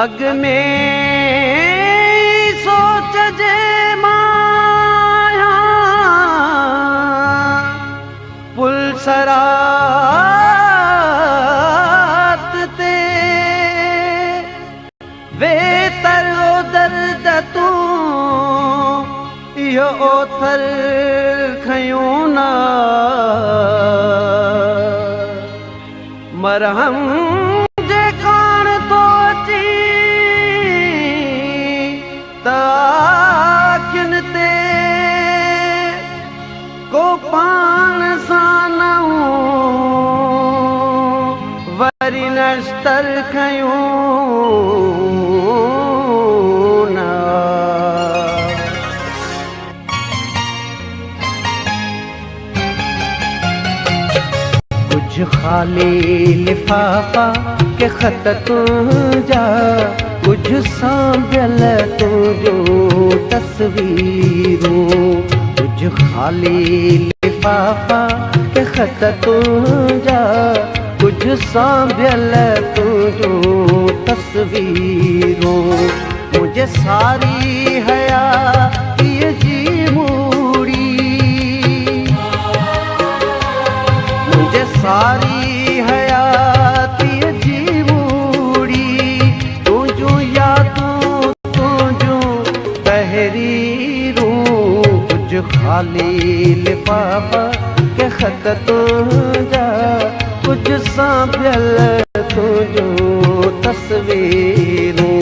अग में सोच जे माया पुलसरात ते वे तरो दर्द तू यो ओथर खयूं ना मरहम जे कान तो अची ताकिन ते को पान सानऊं वरी नश्तर खयूं ना कुछ खाली लिफाफा के खत तुझा कुछ सांभल तुझो तस्वीरूं कुछ खाली लिफाफा के खत तुझा कुछ सांभल तुझो तस्वीरूं मुझे सारी हयाती जी मूड़ी मुझे सारी हयाती जी मूड़ी तुझो यादों तुझो तहरीरूं कुछ खाली लिफाफा के खत तुझा कुछ सांभल तुझो तस्वीरूं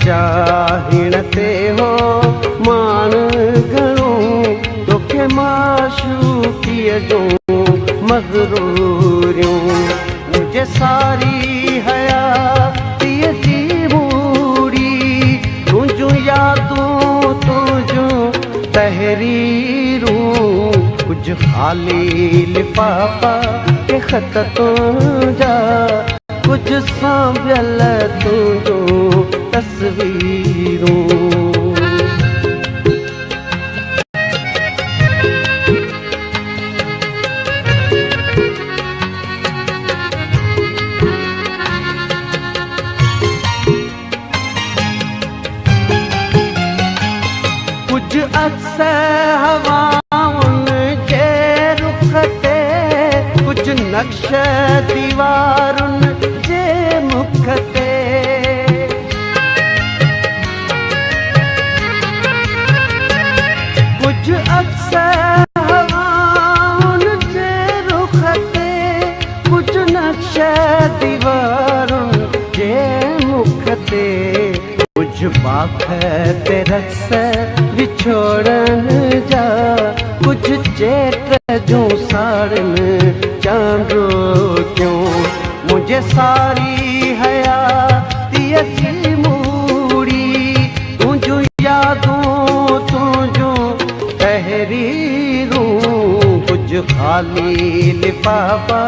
चाहिण ते हो मान घणो तोखे माशूक़ीअ जो मग़रूरियूं मुझे सारी हयातीअ जी मूड़ी तुझो यादूं तुझो तहरीरूं कुछ खाली लिफाफा के खत तुझा कुछ सांभल तुझो तस्वीरूं कुछ अक्स हवाउनि जे रुख ते कुछ नक्श दीवारुनि जे मुख ते कुछ अक्स हवाउनि जे रुख ते कुछ नक्श दीवारुनि जे मुख ते कुछ बाख ते रक्स विछोड़न जा कुछ चेट जो साड़न चांदो क्यों मुझे सारी हयातीअ जी मूड़ी तुझो यादों तुझो तहरीरूं कुछ खाली लिफाफा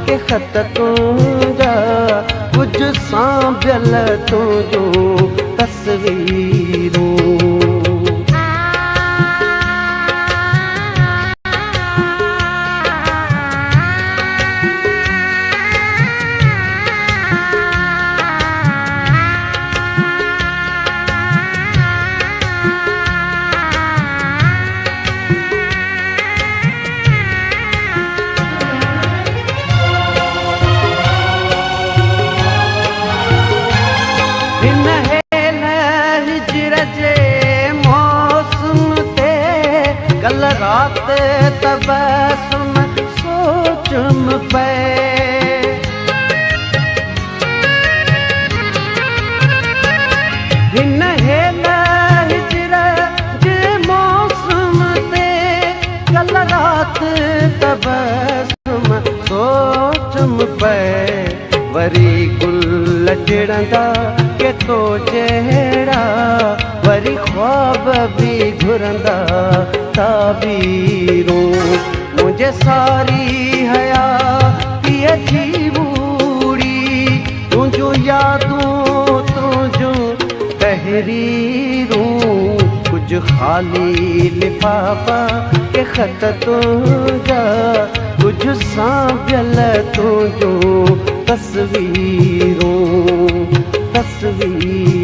के खत तुझा कुछ सांभल तुझो तस्वीरूं रात तबसम सोचम पे हिन हेल हिजर जे मौसम ते कल रात तबसम सोचम पे वरी गुल टिड़ंदा के तो जहिड़ा वरी ख्वाब भी घुरंदा ताबीरूं मुझे सारी हया पिए थी बूढ़ी तुझो यादूं तुझो तहरीरूं कुछ खाली लिफाफा के खत तुझा कुछ सांभल तुझो तस्वीरूं तस्वीर